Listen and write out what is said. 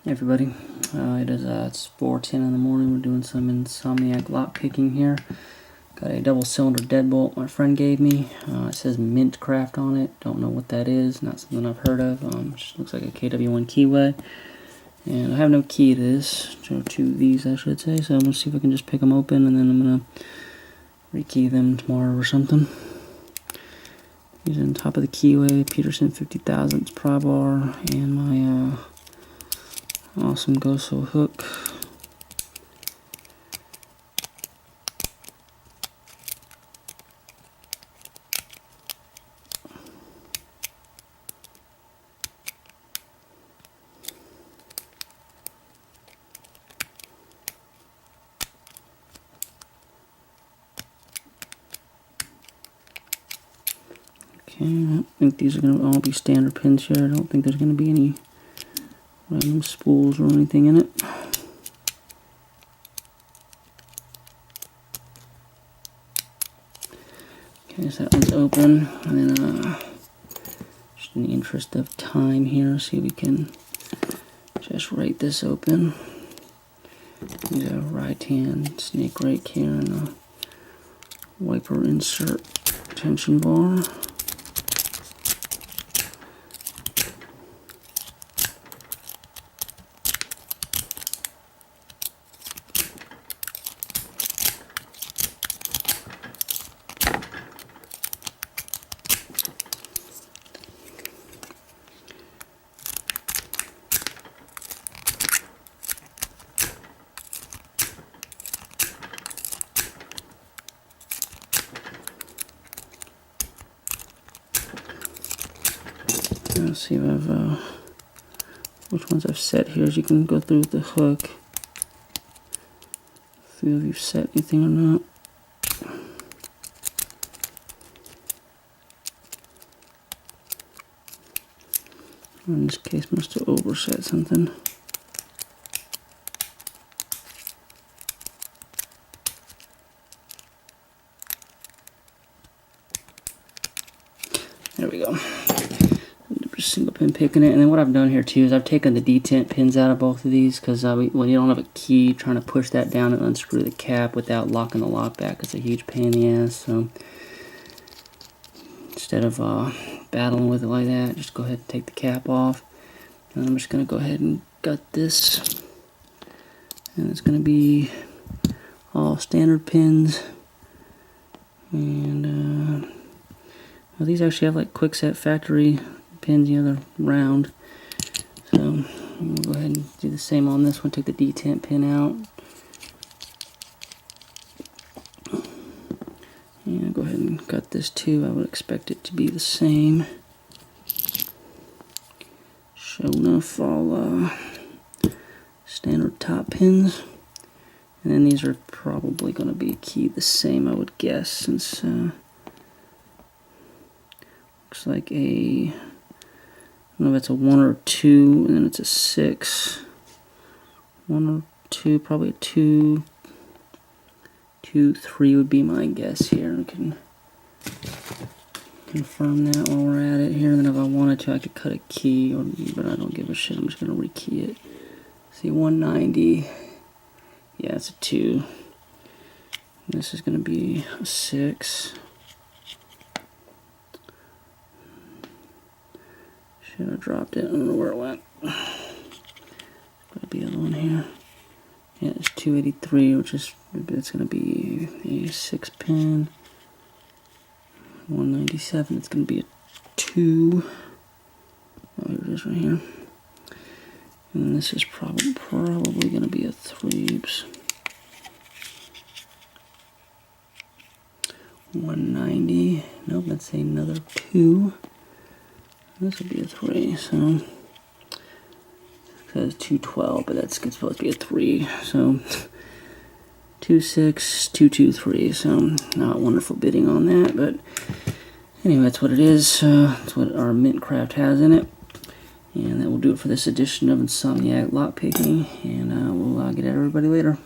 Hey everybody, it's 4:10 in the morning. We're doing some Insomniac lock picking here. Got a double cylinder deadbolt my friend gave me. It says Mintcraft on it. Don't know what that is. Not something I've heard of. Just looks like a KW1 keyway. And I have no key to this, or to these I should say. So I'm gonna see if I can just pick them open, and then I'm gonna rekey them tomorrow or something. Using top of the keyway, Peterson 50,000 pry bar, and my awesome Goso hook. Okay, I think these are going to all be standard pins here. I don't think there's going to be any random spools or anything in it. Okay, so that one's open. And then, just in the interest of time here, see if we can just rake this open. Use a right hand snake rake here and a wiper insert tension bar. Let's see if I've which ones I've set here. As you can go through with the hook, see if you've set anything or not. In this case, must have overset something. There we go. Single pin picking it, and then what I've done here too is I've taken the detent pins out of both of these because when you don't have a key, trying to push that down and unscrew the cap without locking the lock back is a huge pain in the ass. So instead of battling with it like that, just go ahead and take the cap off. And I'm just going to go ahead and gut this, and it's going to be all standard pins. And well, these actually have like quick set factory pins, you know, they're round. So we'll go ahead and do the same on this one. Take the detent pin out. And go ahead and cut this too. I would expect it to be the same. Sure enough, all standard top pins. And then these are probably going to be keyed the same, I would guess, since looks like a, I don't know if it's a 1 or 2, and then it's a 6. 1 or 2, probably a 2. 2, 3 would be my guess here. I can confirm that while we're at it here. Then if I wanted to, I could cut a key, but I don't give a shit. I'm just going to rekey it. See, 190. Yeah, it's a 2. This is going to be a 6. Should have dropped it. I don't know where it went. Gotta be the other one here. Yeah, it's 283, which is, it's gonna be a 6 pin. 197. It's gonna be a 2. Oh, here it is right here. And this is probably gonna be a 3. Oops. 190. Nope, that's another 2. This would be a 3, so it says 212, but that's supposed to be a 3. So 26, 223. So not wonderful bidding on that, but anyway, that's what it is. That's what our Mintcraft has in it, and that will do it for this edition of Insomniac lock picking. And we'll get at everybody later.